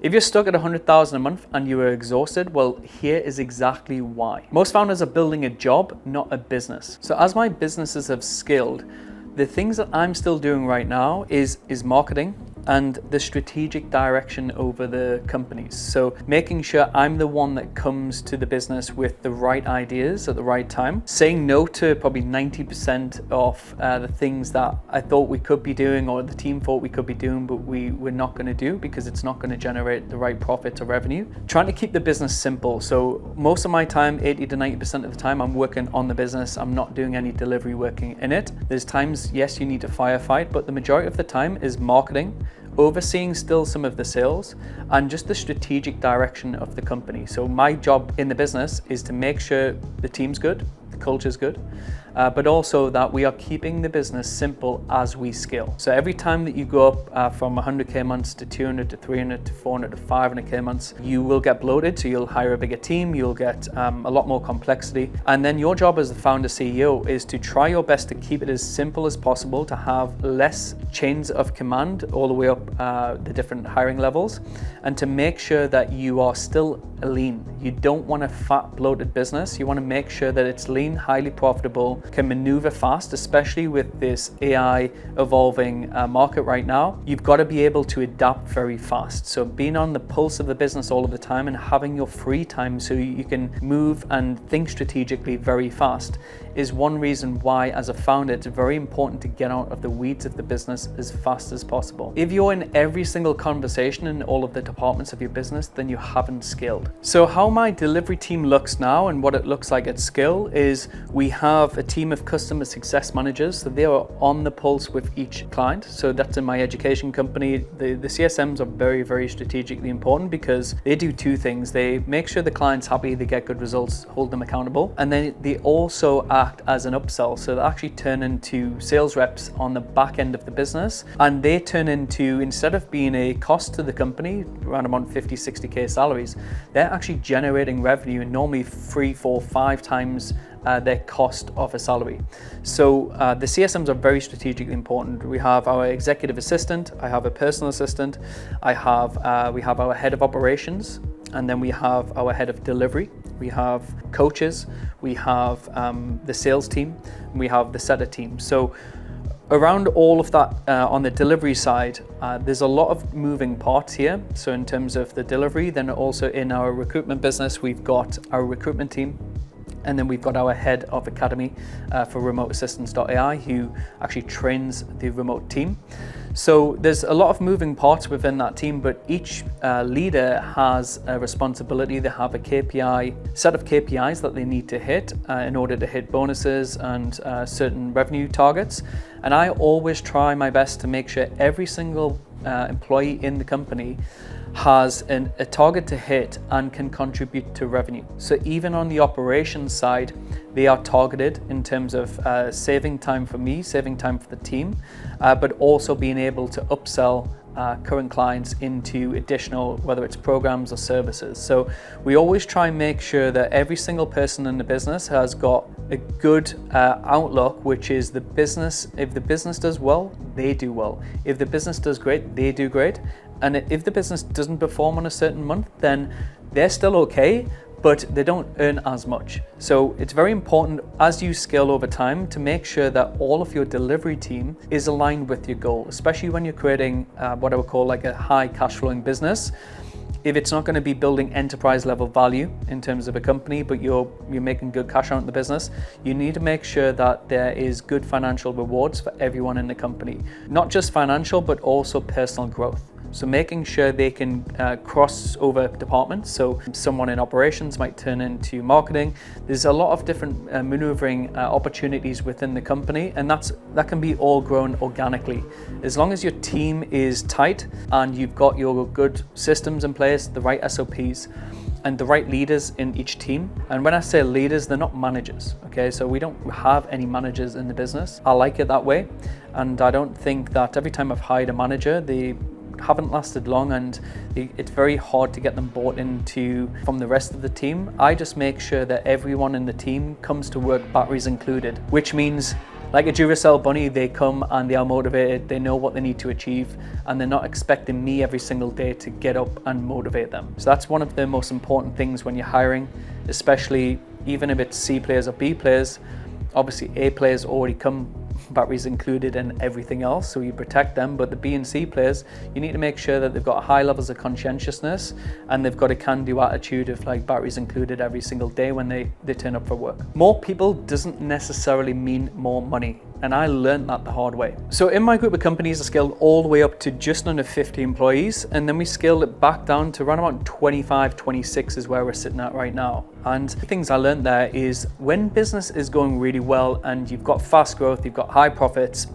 If you're stuck at 100,000 a month and you are exhausted, well, here is exactly why. Most founders are building a job, not a business. So as my businesses have scaled, the things that I'm still doing right now is marketing and the strategic direction over the companies. So making sure I'm the one that comes to the business with the right ideas at the right time, saying no to probably 90% of the things that I thought we could be doing or the team thought we could be doing, but we're not going to do because it's not going to generate the right profit or revenue. Trying to keep the business simple. So most of my time, 80 to 90% of the time, I'm working on the business. I'm not doing any delivery working in it. There's times, yes, you need to firefight, but the majority of the time is marketing, overseeing still some of the sales, and just the strategic direction of the company. So my job in the business is to make sure the team's good, the culture's good, but also that we are keeping the business simple as we scale. So every time that you go up from 100K months to 200 to 300 to 400 to 500K months, you will get bloated. So you'll hire a bigger team, you'll get a lot more complexity. And then your job as the founder CEO is to try your best to keep it as simple as possible, to have less chains of command all the way up the different hiring levels, and to make sure that you are still lean. You don't want a fat, bloated business. You want to make sure that it's lean, highly profitable, can maneuver fast, especially with this AI evolving market right now. You've got to be able to adapt very fast. So being on the pulse of the business all of the time and having your free time so you can move and think strategically very fast is one reason why, as a founder, it's very important to get out of the weeds of the business as fast as possible. If you're in every single conversation in all of the departments of your business, then you haven't scaled. So how my delivery team looks now and what it looks like at scale is we have a team of customer success managers. So they are on the pulse with each client. So that's in my education company. The CSMs are very, very strategically important because they do two things. They make sure the client's happy, they get good results, hold them accountable. And then they also act as an upsell. So they actually turn into sales reps on the back end of the business. And they turn into, instead of being a cost to the company, around about 50, 60K salaries, they're actually generating revenue, and normally 3, 4, 5 times their cost of a salary. So the CSMs are very strategically important. We have our executive assistant, I have a personal assistant, we have our head of operations, and then we have our head of delivery. We have coaches, we have the sales team, and we have the setter team. So around all of that on the delivery side, there's a lot of moving parts here. So in terms of the delivery, then also in our recruitment business, we've got our recruitment team, and then we've got our head of academy for remote assistance.ai who actually trains the remote team. So there's a lot of moving parts within that team, but each leader has a responsibility. They have a set of KPIs that they need to hit in order to hit bonuses and certain revenue targets. And I always try my best to make sure every single employee in the company has a target to hit and can contribute to revenue. So even on the operations side, they are targeted in terms of saving time for me, saving time for the team, but also being able to upsell current clients into additional, whether it's programs or services. So we always try and make sure that every single person in the business has got a good outlook, which is the business. If the business does well, they do well. If the business does great, they do great. And if the business doesn't perform on a certain month, then they're still okay, but they don't earn as much. So it's very important as you scale over time to make sure that all of your delivery team is aligned with your goal, especially when you're creating what I would call like a high cash flowing business. If it's not going to be building enterprise level value in terms of a company, but you're making good cash out in the business, you need to make sure that there is good financial rewards for everyone in the company. Not just financial, but also personal growth. So making sure they can cross over departments. So someone in operations might turn into marketing. There's a lot of different maneuvering opportunities within the company, and that can be all grown organically. As long as your team is tight and you've got your good systems in place, the right SOPs, and the right leaders in each team. And when I say leaders, they're not managers, okay? So we don't have any managers in the business. I like it that way. And I don't think that every time I've hired a manager, they haven't lasted long, and it's very hard to get them bought into from the rest of the team. I just make sure that everyone in the team comes to work batteries included, which means Like a Duracell bunny, they come and they are motivated, they know what they need to achieve, and they're not expecting me every single day to get up and motivate them. So that's one of the most important things when you're hiring, especially even if it's C players or B players. Obviously A players already come batteries included and everything else, so you protect them, but the B and C players, you need to make sure that they've got high levels of conscientiousness and they've got a can-do attitude of like batteries included every single day when they turn up for work. More people doesn't necessarily mean more money, and I learned that the hard way. So in my group of companies, I scaled all the way up to just under 50 employees, and then we scaled it back down to around about 25, 26 is where we're sitting at right now. And the things I learned there is when business is going really well and you've got fast growth, you've got high profits,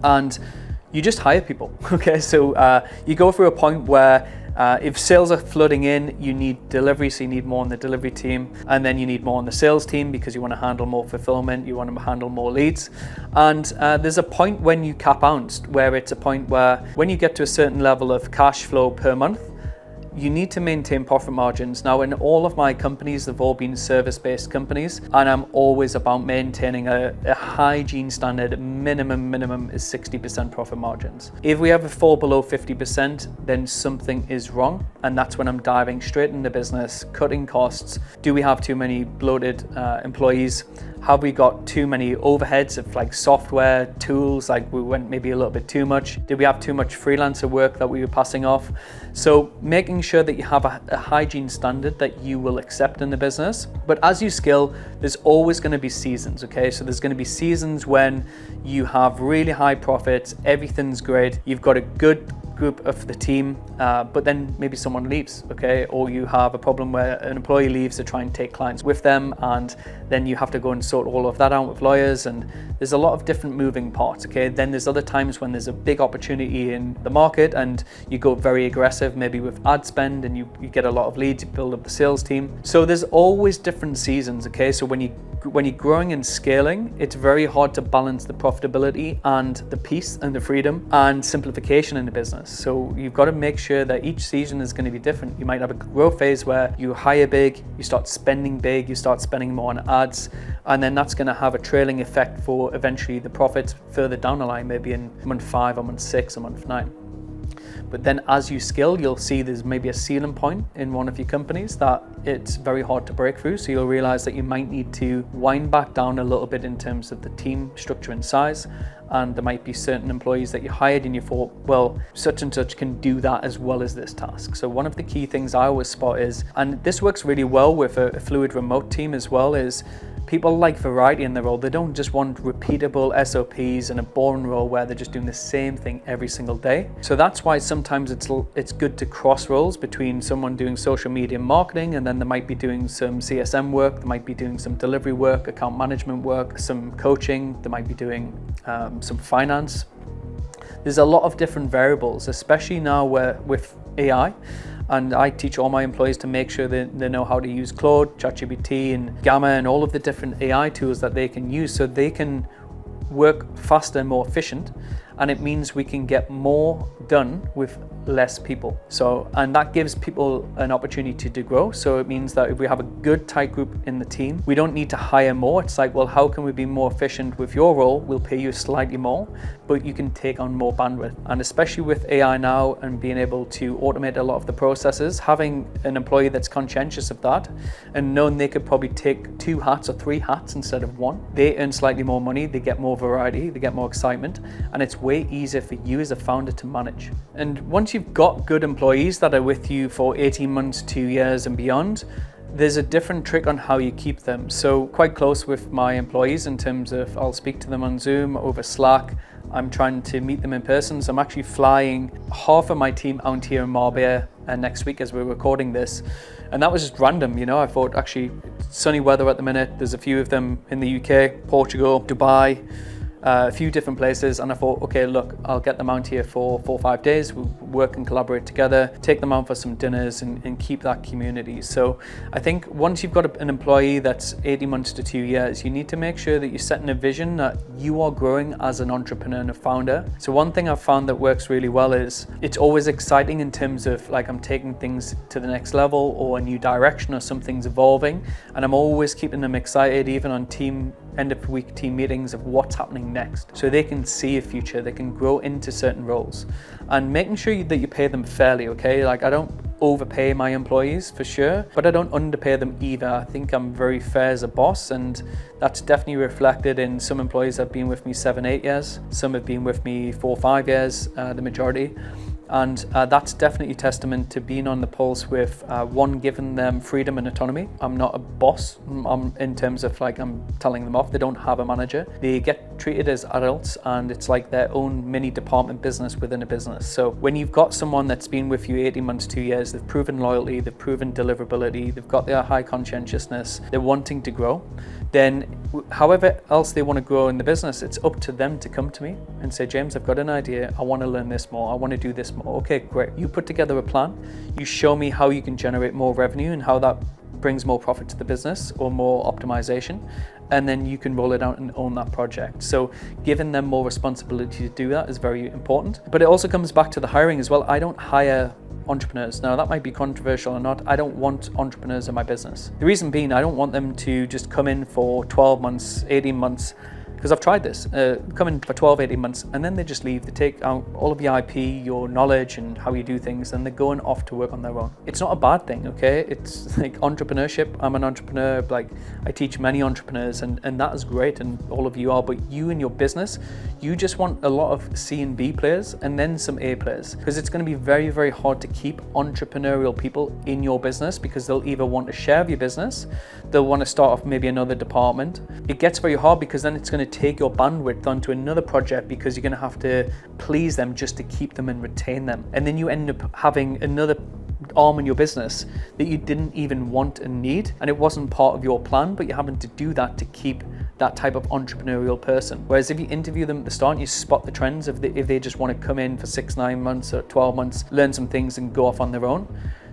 and you just hire people, okay? So you go through a point where if sales are flooding in, you need delivery, so you need more on the delivery team, and then you need more on the sales team because you want to handle more fulfillment, you want to handle more leads. And there's a point when you cap out, where it's a point where when you get to a certain level of cash flow per month, you need to maintain profit margins. Now, in all of my companies, they've all been service-based companies, and I'm always about maintaining a hygiene standard. Minimum is 60% profit margins. If we ever fall below 50%, then something is wrong, and that's when I'm diving straight into business, cutting costs. Do we have too many bloated employees? Have we got too many overheads of like software, tools, like we went maybe a little bit too much? Did we have too much freelancer work that we were passing off? So making sure that you have a hygiene standard that you will accept in the business. But as you scale, there's always going to be seasons, okay? So there's going to be seasons when you have really high profits, everything's great, you've got a good group of the team, but then maybe someone leaves, okay? Or you have a problem where an employee leaves to try and take clients with them, and then you have to go and sort all of that out with lawyers, and there's a lot of different moving parts, okay? Then there's other times when there's a big opportunity in the market and you go very aggressive, maybe with ad spend, and you get a lot of leads, you build up the sales team. So there's always different seasons, okay? So when you're growing and scaling, it's very hard to balance the profitability and the peace and the freedom and simplification in the business. So you've got to make sure that each season is going to be different. You might have a growth phase where you hire big, you start spending big, you start spending more on ads, and then that's going to have a trailing effect for eventually the profits further down the line, maybe in month 5 or month 6 or month 9. But then as you scale, you'll see there's maybe a ceiling point in one of your companies that it's very hard to break through. So you'll realize that you might need to wind back down a little bit in terms of the team structure and size. And there might be certain employees that you hired and you thought, well, such and such can do that as well as this task. So one of the key things I always spot is, and this works really well with a fluid remote team as well, is people like variety in their role. They don't just want repeatable SOPs and a boring role where they're just doing the same thing every single day. So that's why sometimes it's good to cross roles between someone doing social media marketing, and then they might be doing some CSM work, they might be doing some delivery work, account management work, some coaching, they might be doing some finance. There's a lot of different variables, especially now with AI. And I teach all my employees to make sure that they know how to use Claude, ChatGPT, and Gamma, and all of the different AI tools that they can use so they can work faster and more efficient. And it means we can get more done with less people. So, and that gives people an opportunity to grow. So it means that if we have a good tight group in the team, we don't need to hire more. It's like, well, how can we be more efficient with your role? We'll pay you slightly more, but you can take on more bandwidth. And especially with AI now and being able to automate a lot of the processes, having an employee that's conscientious of that and knowing they could probably take 2 hats or 3 hats instead of 1, they earn slightly more money, they get more variety, they get more excitement, and it's way easier for you as a founder to manage. And once you've got good employees that are with you for 18 months, 2 years and beyond, there's a different trick on how you keep them. So quite close with my employees in terms of I'll speak to them on Zoom, over Slack. I'm trying to meet them in person. So I'm actually flying half of my team out here in Marbella next week as we're recording this. And that was just random, you know. I thought actually sunny weather at the minute. There's a few of them in the UK, Portugal, Dubai, a few different places, and I thought, okay, look, I'll get them out here for 4 or 5 days. We'll work and collaborate together, take them out for some dinners, and keep that community. So I think once you've got an employee that's 18 months to 2 years, you need to make sure that you're setting a vision that you are growing as an entrepreneur and a founder. So one thing I've found that works really well is it's always exciting in terms of like I'm taking things to the next level or a new direction or something's evolving, and I'm always keeping them excited, even on end of week team meetings, of what's happening next, so they can see a future, they can grow into certain roles, and making sure that you pay them fairly. Okay, like I don't overpay my employees for sure, but I don't underpay them either. I think I'm very fair as a boss, and that's definitely reflected in some employees that have been with me 7-8 years, some have been with me 4 or 5 years, the majority. And that's definitely testament to being on the pulse with one, giving them freedom and autonomy. I'm not a boss in terms of like I'm telling them off. They don't have a manager. They get treated as adults, and it's like their own mini department business within a business. So when you've got someone that's been with you 18 months, 2 years, they've proven loyalty, they've proven deliverability, they've got their high conscientiousness, they're wanting to grow, then however else they want to grow in the business, it's up to them to come to me and say, James, I've got an idea. I want to learn this more. I want to do this more. Okay, great. You put together a plan. You show me how you can generate more revenue and how that brings more profit to the business or more optimization. And then you can roll it out and own that project. So giving them more responsibility to do that is very important. But it also comes back to the hiring as well. I don't hire entrepreneurs. Now that might be controversial or not. I don't want entrepreneurs in my business. The reason being, I don't want them to just come in for 12 months, 18 months, because I've tried this, come in for 12, 18 months, and then they just leave. They take out all of your IP, your knowledge and how you do things, and they're going off to work on their own. It's not a bad thing, okay? It's like entrepreneurship. I'm an entrepreneur, like I teach many entrepreneurs, and that is great, and all of you are, but you in your business, you just want a lot of C and B players and then some A players, because it's going to be very, very hard to keep entrepreneurial people in your business, because they'll either want to share of your business, they'll want to start off maybe another department. It gets very hard because then it's going to take your bandwidth onto another project, because you're going to have to please them just to keep them and retain them. And then you end up having another arm in your business that you didn't even want and need, and it wasn't part of your plan, but you're having to do that to keep that type of entrepreneurial person. Whereas if you interview them at the start, you spot the trends if they just want to come in for 6, 9 months or 12 months, learn some things and go off on their own.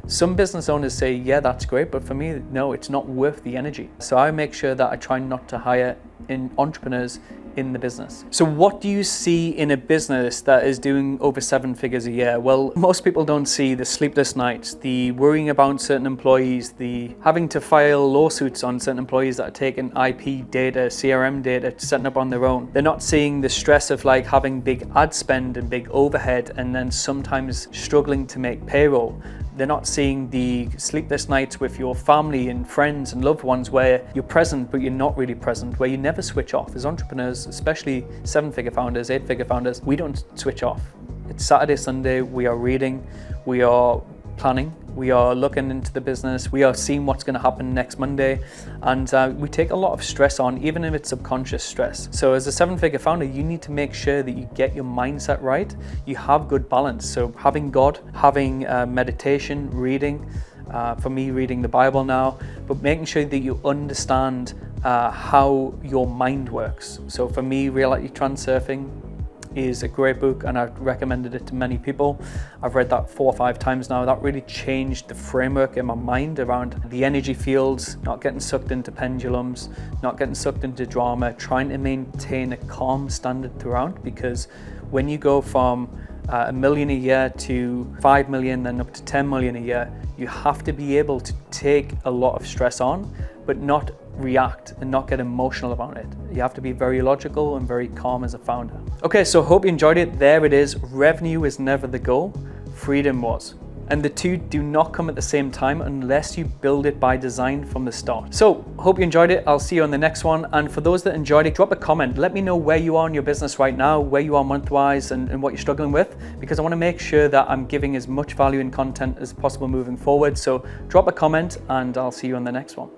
Some business owners say, yeah, that's great, but for me, no, it's not worth the energy. So I make sure that I try not to hire in entrepreneurs in the business. So what do you see in a business that is doing over 7 figures a year? Well, most people don't see the sleepless nights, the worrying about certain employees, the having to file lawsuits on certain employees that are taking IP data, CRM data, setting up on their own. They're not seeing the stress of like having big ad spend and big overhead, and then sometimes struggling to make payroll. They're not seeing the sleepless nights with your family and friends and loved ones where you're present, but you're not really present, where you never switch off. As entrepreneurs, especially 7-figure founders, 8-figure founders, we don't switch off. It's Saturday, Sunday, we are reading, we are planning, we are looking into the business, we are seeing what's going to happen next Monday, and we take a lot of stress on, even if it's subconscious stress. So as a 7-figure founder, you need to make sure that you get your mindset right, you have good balance. So having God, having meditation, reading, for me reading the Bible now, but making sure that you understand how your mind works. So for me, Reality Transurfing is a great book, and I've recommended it to many people. I've read that 4 or 5 times now. That really changed the framework in my mind around the energy fields, not getting sucked into pendulums, not getting sucked into drama, trying to maintain a calm standard throughout, because when you go from $1 million a year to 5 million, then up to 10 million a year, you have to be able to take a lot of stress on, but not react and not get emotional about it. You have to be very logical and very calm as a founder. Okay, so hope you enjoyed it. There it is. Revenue is never the goal. Freedom was. And the two do not come at the same time unless you build it by design from the start. So hope you enjoyed it. I'll see you on the next one. And for those that enjoyed it, drop a comment. Let me know where you are in your business right now, where you are month-wise, and what you're struggling with, because I want to make sure that I'm giving as much value and content as possible moving forward. So drop a comment and I'll see you on the next one.